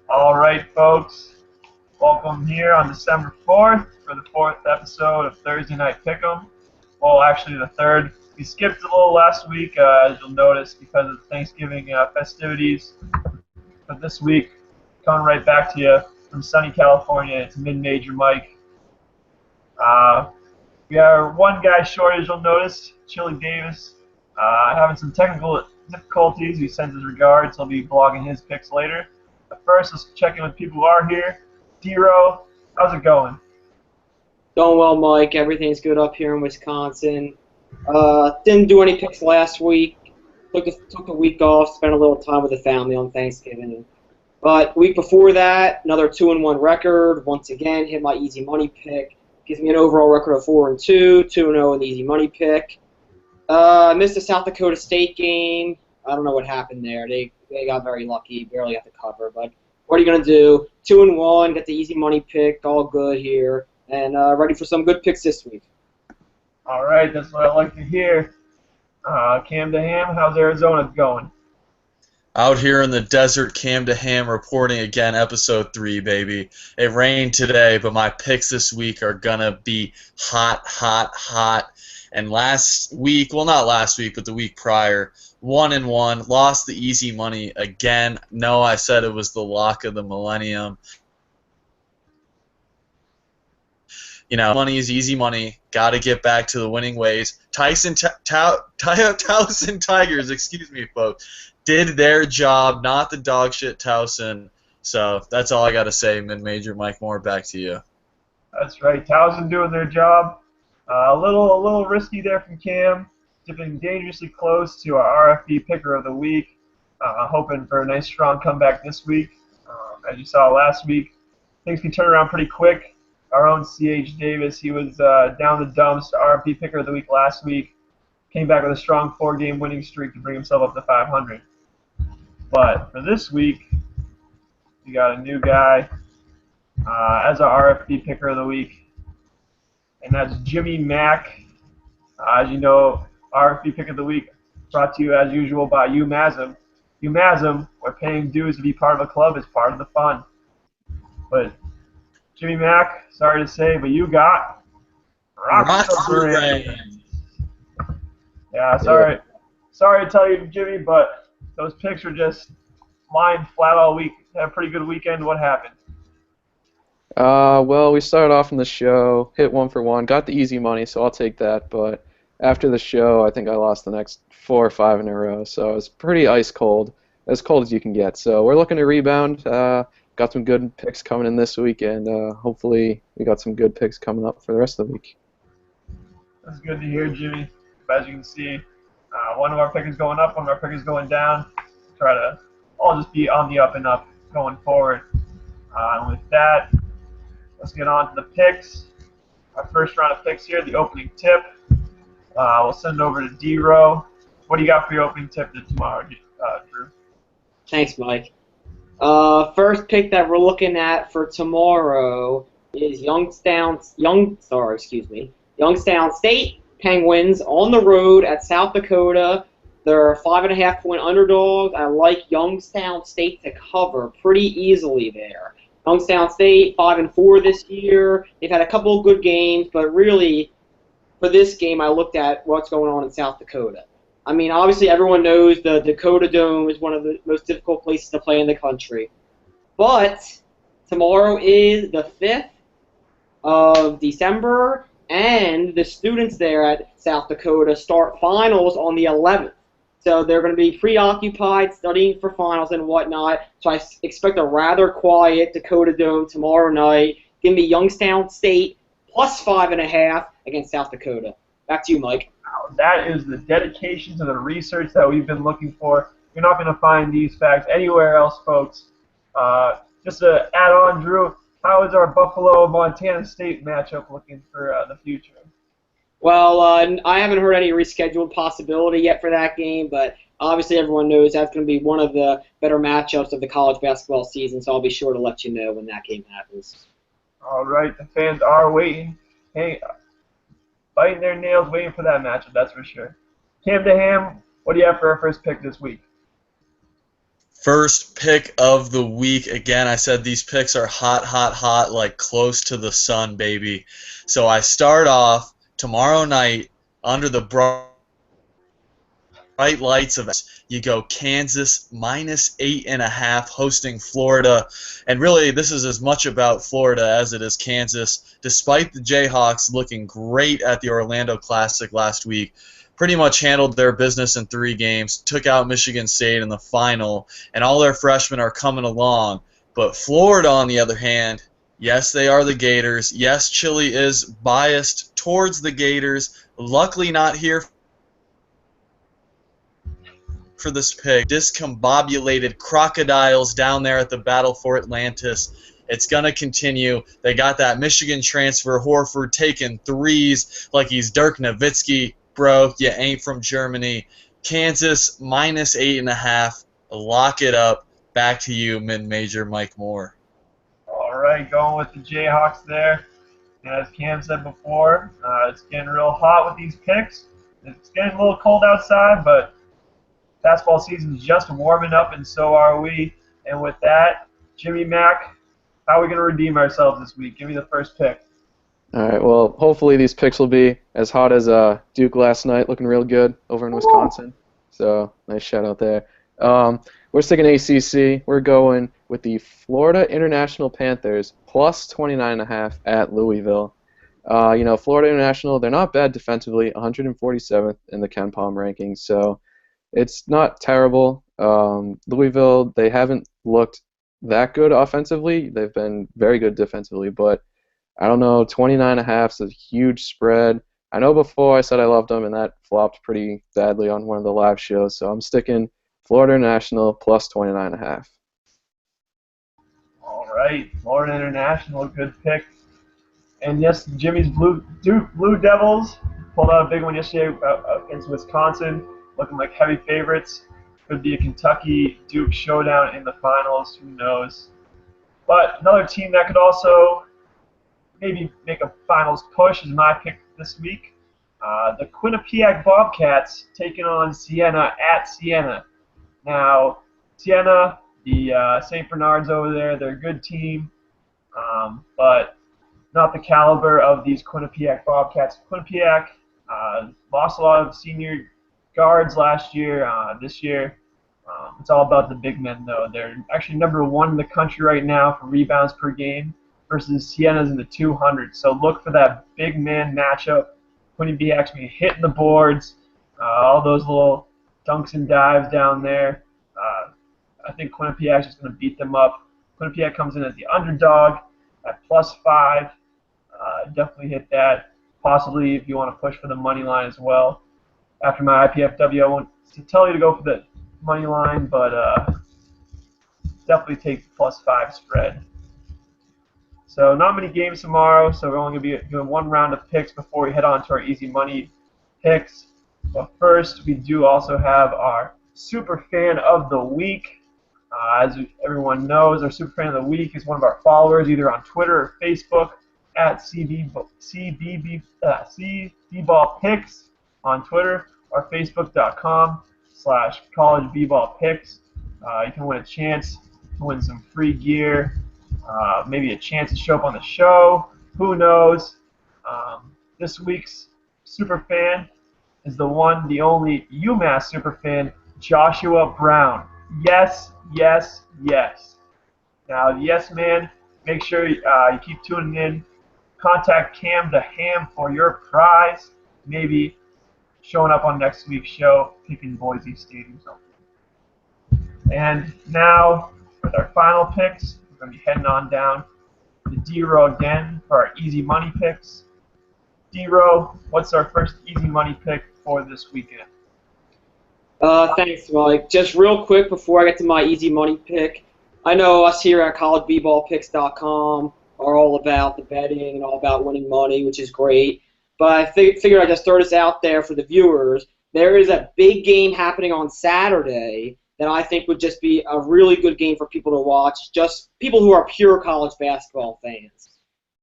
All right, folks. Welcome here on December 4th for the fourth episode of Thursday Night Pick'em. Well, actually, the third. We skipped a little last week, as you'll notice, because of Thanksgiving festivities. But this week, coming right back to you from sunny California, it's Mid-Major Mike. Uh, we are one guy short, as you'll notice, Chili Davis, having some technical difficulties. He sends his regards. He'll be blogging his picks later. But first, let's check in with people who are here. D-Row, how's it going? Going well, Mike. Everything's good up here in Wisconsin. Didn't do any picks last week. Took a week off, spent a little time with the family on Thanksgiving. But week before that, another 2-1 record. Once again, hit my easy money pick. Gives me an overall record of 4-2, 2-0 in the easy money pick. Missed the South Dakota State game. I don't know what happened there. They got very lucky, barely got the cover. But what are you gonna do? 2-1, got the easy money pick, all good here, and ready for some good picks this week. All right, that's what I like to hear. Cam DeHam, how's Arizona going? Out here in the desert, Cam DeHam reporting again, episode 3, baby. It rained today, but my picks this week are gonna be hot, hot, hot. And last week, well, not last week, but the week prior, 1-1, lost the easy money again. No, I said it was the lock of the millennium. You know, money is easy money. Got to get back to the winning ways. Towson Tigers, excuse me, folks, did their job, not the dog shit Towson. So that's all I got to say, Mid-Major Mike Moore, back to you. That's right, Towson doing their job. A little risky there from Cam, dipping dangerously close to our RFB Picker of the Week. Hoping for a nice strong comeback this week. As you saw last week, things can turn around pretty quick. Our own C.H. Davis, he was down the dumps to RFB Picker of the Week last week. Came back with a strong 4-game winning streak to bring himself up to 500. But for this week, we got a new guy as our RFB Picker of the Week, and that's Jimmy Mack. As you know, RFB Pick of the Week brought to you as usual by UMASM. UMASM, where paying dues to be part of a club is part of the fun. But Jimmy Mack, sorry to say, but you got Rockstar Rams. Yeah, sorry to tell you, Jimmy, but those picks were just lying flat all week. Had a pretty good weekend. What happened? Well, we started off in the show, hit 1 for 1, got the easy money, so I'll take that. But after the show, I think I lost the next 4 or 5 in a row, so it was pretty ice cold, as cold as you can get. So we're looking to rebound. Got some good picks coming in this week, and hopefully we got some good picks coming up for the rest of the week. That's good to hear, Jimmy. As you can see, one of our pickers going up, one of our pickers going down. Try to all just be on the up and up going forward. And with that, let's get on to the picks. Our first round of picks here, the opening tip. We'll send it over to D-Row. What do you got for your opening tip tomorrow, Drew? Thanks, Mike. First pick that we're looking at for tomorrow is Youngstown State Penguins on the road at South Dakota. They're 5.5-point underdogs. I like Youngstown State to cover pretty easily there. Youngstown State 5-4 this year. They've had a couple of good games, but really for this game I looked at what's going on in South Dakota. I mean, obviously everyone knows the Dakota Dome is one of the most difficult places to play in the country. But tomorrow is the 5th of December, and the students there at South Dakota start finals on the 11th. So they're going to be preoccupied studying for finals and whatnot. So I expect a rather quiet Dakota Dome tomorrow night. Give me Youngstown State plus 5.5 against South Dakota. Back to you, Mike. That is the dedication to the research that we've been looking for. You're not going to find these facts anywhere else, folks. Just to add on, Drew, how is our Buffalo-Montana State matchup looking for the future? Well, I haven't heard any rescheduled possibility yet for that game, but obviously everyone knows that's going to be one of the better matchups of the college basketball season, so I'll be sure to let you know when that game happens. All right, the fans are waiting. Hey, biting their nails, waiting for that matchup, that's for sure. Cam DeHam, what do you have for our first pick this week? First pick of the week. Again, I said these picks are hot, hot, hot, like close to the sun, baby. So I start off tomorrow night under the bright lights of you go Kansas -8.5 hosting Florida, and really this is as much about Florida as it is Kansas. Despite the Jayhawks looking great at the Orlando Classic last week, pretty much handled their business in 3 games, took out Michigan State in the final, and all their freshmen are coming along. But Florida, on the other hand, yes, they are the Gators. Yes, Chili is biased towards the Gators. Luckily not here for this pick. Discombobulated crocodiles down there at the Battle for Atlantis. It's going to continue. They got that Michigan transfer, Horford, taking threes like he's Dirk Nowitzki. Bro, you ain't from Germany. Kansas -8.5. Lock it up. Back to you, mid-major Mike Moore. All right, going with the Jayhawks there. As Cam said before, it's getting real hot with these picks. It's getting a little cold outside, but basketball season's just warming up, and so are we. And with that, Jimmy Mack, how are we going to redeem ourselves this week? Give me the first pick. All right, well, hopefully these picks will be as hot as Duke last night, looking real good over in Wisconsin. So, nice shout out there. We're sticking ACC. We're going with the Florida International Panthers plus 29.5 at Louisville. Florida International, they're not bad defensively, 147th in the KenPom rankings, so it's not terrible. Louisville, they haven't looked that good offensively. They've been very good defensively, but I don't know, 29.5 is a huge spread. I know before I said I loved them, and that flopped pretty badly on one of the live shows, so I'm sticking Florida International plus 29.5. All right, Florida International, good pick. And yes, Jimmy's Blue Devils pulled out a big one yesterday against Wisconsin, looking like heavy favorites. Could be a Kentucky-Duke showdown in the finals, who knows. But another team that could also maybe make a finals push is my pick this week. The Quinnipiac Bobcats taking on Siena at Siena. Now, Siena, the St. Bernards over there, they're a good team, but not the caliber of these Quinnipiac Bobcats. Quinnipiac lost a lot of senior guards last year. This year, it's all about the big men, though. They're actually #1 in the country right now for rebounds per game versus Siena's in the 200s. So look for that big man matchup. Quinnipiac's going to be hitting the boards, all those little dunks and dives down there. I think Quinnipiac's just going to beat them up. Quinnipiac comes in as the underdog at +5. Definitely hit that. Possibly if you want to push for the money line as well. After my IPFW, I want to tell you to go for the money line, but definitely take the +5 spread. So not many games tomorrow, so we're only going to be doing one round of picks before we head on to our easy money picks. But first, we do also have our Super Fan of the Week. As everyone knows, our Super Fan of the Week is one of our followers, either on Twitter or Facebook, at CBBallPicks on Twitter, or Facebook.com/CollegeBBallPicks. You can win a chance to win some free gear, maybe a chance to show up on the show. Who knows? This week's Super Fan is the one, the only UMass Super Fan, Joshua Brown. Yes, yes, yes. Now, yes, man, make sure you keep tuning in. Contact Cam the Ham for your prize. Maybe showing up on next week's show, picking Boise State or something. And now, with our final picks, we're going to be heading on down to D-Row again for our easy money picks. D-Row, what's our first easy money pick for this weekend? Thanks, Mike. Just real quick before I get to my easy money pick, I know us here at collegeballpicks.com are all about the betting and all about winning money, which is great. But I figured I'd just throw this out there for the viewers. There is a big game happening on Saturday that I think would just be a really good game for people to watch, just people who are pure college basketball fans.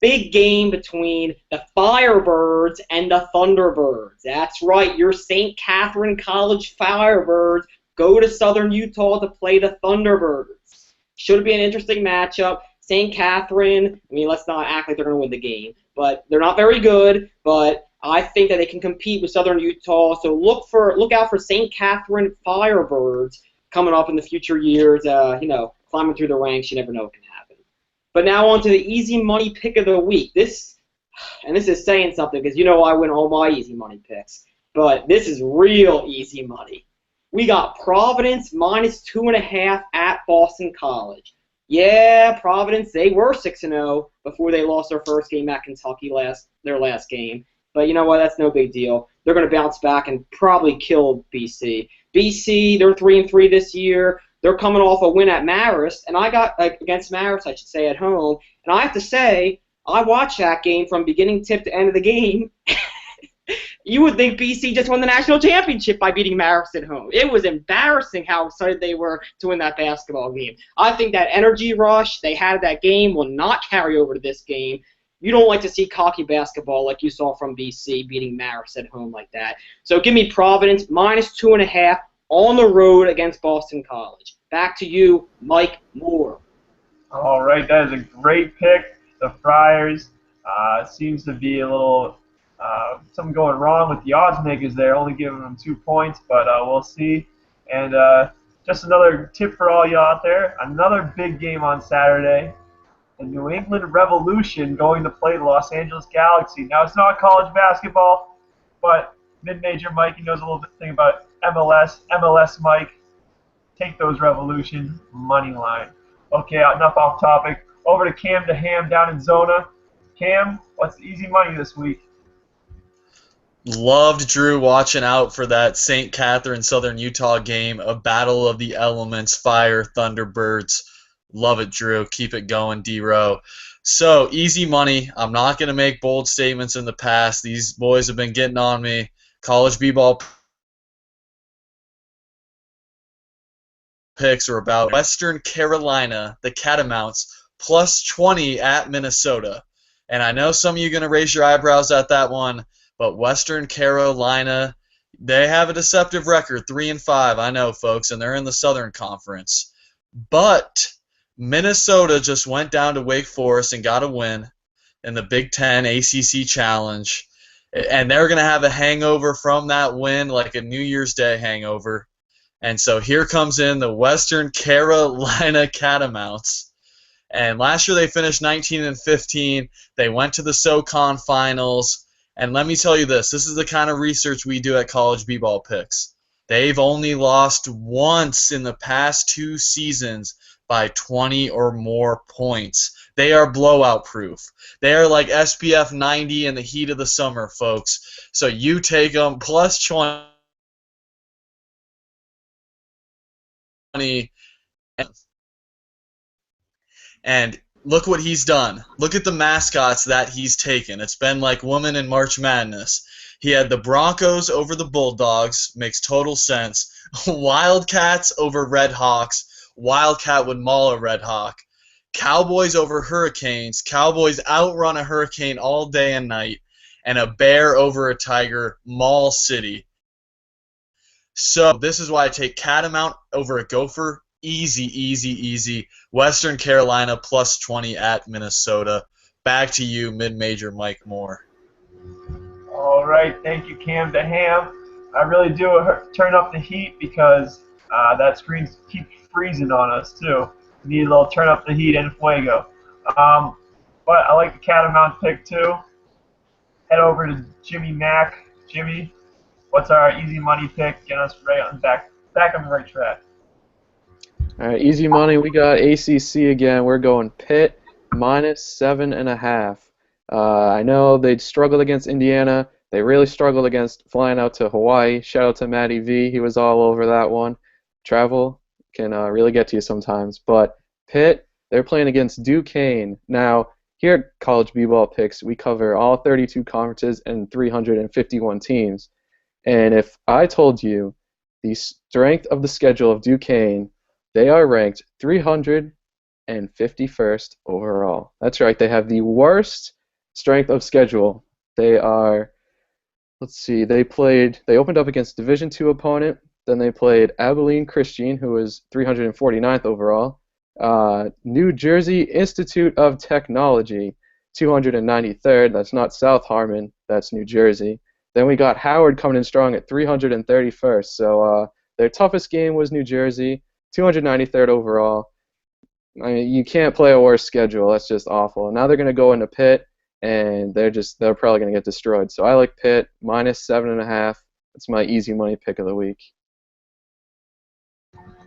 Big game between the Firebirds and the Thunderbirds. That's right, your St. Catherine College Firebirds go to Southern Utah to play the Thunderbirds. Should be an interesting matchup. St. Catherine, I mean, let's not act like they're going to win the game, but they're not very good, but I think that they can compete with Southern Utah, so look out for St. Catherine Firebirds coming up in the future years, climbing through the ranks. You never know what can happen. But now on to the easy money pick of the week. This is saying something because I win all my easy money picks, but this is real easy money. We got Providence -2.5 at Boston College. Yeah, Providence, they were 6-0 before they lost their first game at Kentucky their last game. But you know what? That's no big deal. They're going to bounce back and probably kill BC. BC, they're 3-3 this year. They're coming off a win at Marist, and I got against Marist, I should say, at home. And I have to say, I watched that game from beginning tip to end of the game. You would think BC just won the national championship by beating Marist at home. It was embarrassing how excited they were to win that basketball game. I think that energy rush they had at that game will not carry over to this game. You don't like to see cocky basketball like you saw from BC beating Marist at home like that. So give me Providence -2.5 on the road against Boston College. Back to you, Mike Moore. All right, that is a great pick. The Friars seems to be a little something going wrong with the odds makers there, only giving them 2 points, but we'll see. And just another tip for all you out there, another big game on Saturday. The New England Revolution going to play the Los Angeles Galaxy. Now, it's not college basketball, but mid-major Mike, he knows a little bit thing about MLS. MLS Mike, take those Revolution money line. Okay, enough off topic. Over to Cam to Ham down in Zona. Cam, what's the easy money this week? Loved Drew watching out for that St. Catherine Southern Utah game, a battle of the elements, Fire, Thunderbirds. Love it, Drew. Keep it going, D-Row. So, easy money. I'm not going to make bold statements in the past. These boys have been getting on me. College b-ball picks are about Western Carolina, the Catamounts, +20 at Minnesota. And I know some of you are going to raise your eyebrows at that one, but Western Carolina, they have a deceptive record, 3-5. I know, folks, and they're in the Southern Conference. But Minnesota just went down to Wake Forest and got a win in the Big Ten ACC Challenge, and they're going to have a hangover from that win, like a New Year's Day hangover. And so here comes in the Western Carolina Catamounts. And last year they finished 19-15. They went to the SoCon Finals. And let me tell you this is the kind of research we do at College B-Ball Picks. They've only lost once in the past 2 seasons by 20 or more points. They are blowout proof. They are like SPF 90 in the heat of the summer, folks. So you take them +20. And look what he's done. Look at the mascots that he's taken. It's been like woman in March Madness. He had the Broncos over the Bulldogs, makes total sense. Wildcats over Red Hawks. Wildcat would maul a Red Hawk. Cowboys over Hurricanes. Cowboys outrun a Hurricane all day and night. And a Bear over a Tiger. Maul City. So this is why I take Catamount over a Gopher. Easy, easy, easy. Western Carolina +20 at Minnesota. Back to you, mid-major Mike Moore. All right, thank you, Cam to Ham. I really do turn up the heat because that screen keeps freezing on us too. We need a little turn up the heat en fuego. But I like the Catamount pick too. Head over to Jimmy Mack. Jimmy, what's our easy money pick? Get us right on back on the right track. All right, easy money. We got ACC again. We're going Pitt -7.5. I know they struggled against Indiana. They really struggled against flying out to Hawaii. Shout out to Matty V. He was all over that one. Travel can really get to you sometimes. But Pitt, they're playing against Duquesne. Now, here at College B-Ball Picks, we cover all 32 conferences and 351 teams. And if I told you the strength of the schedule of Duquesne, they are ranked 351st overall. That's right. They have the worst strength of schedule. They are, let's see, they opened up against Division II opponent Then they played Abilene Christian, who was 349th overall. New Jersey Institute of Technology, 293rd. That's not South Harmon. That's New Jersey. Then we got Howard coming in strong at 331st. So their toughest game was New Jersey, 293rd overall. I mean, you can't play a worse schedule. That's just awful. And now they're going to go into Pitt, and they're probably going to get destroyed. So I like Pitt -7.5. That's my easy money pick of the week.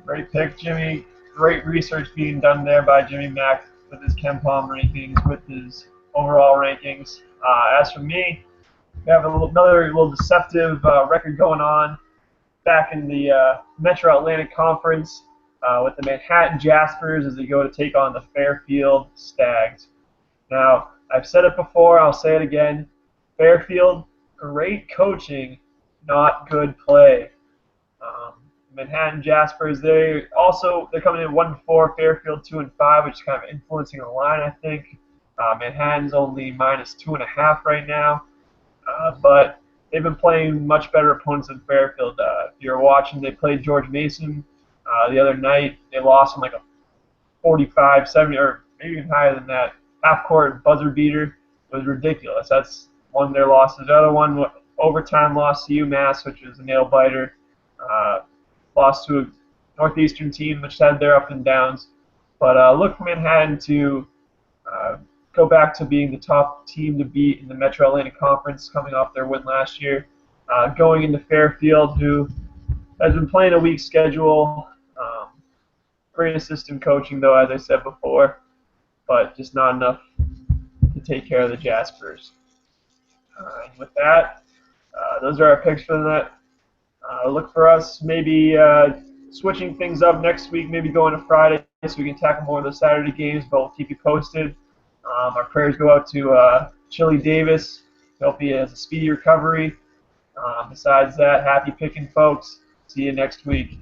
Great pick, Jimmy. Great research being done there by Jimmy Mack with his KenPom rankings, with his overall rankings. As for me, we have another little deceptive record going on back in the Metro Atlantic Conference with the Manhattan Jaspers as they go to take on the Fairfield Stags. Now, I've said it before, I'll say it again. Fairfield, great coaching, not good play. Manhattan Jaspers, they're coming in 1-4, Fairfield 2-5, which is kind of influencing the line, I think. Manhattan's only -2.5 right now, but they've been playing much better opponents than Fairfield. If you're watching, they played George Mason the other night. They lost in like a 45-70, or maybe even higher than that. Half-court buzzer beater was ridiculous. That's one of their losses. The other one, overtime loss to UMass, which was a nail-biter. Lost to a Northeastern team, which had their up and downs. But look for Manhattan to go back to being the top team to beat in the Metro Atlantic Conference, coming off their win last year. Going into Fairfield, who has been playing a weak schedule. Great assistant coaching, though, as I said before, but just not enough to take care of the Jaspers. And with that, those are our picks for that. Look for us maybe switching things up next week, maybe going to Friday so we can tackle more of the Saturday games, but we'll keep you posted. Our prayers go out to Chili Davis. Hope he has a speedy recovery. Besides that, happy picking, folks. See you next week.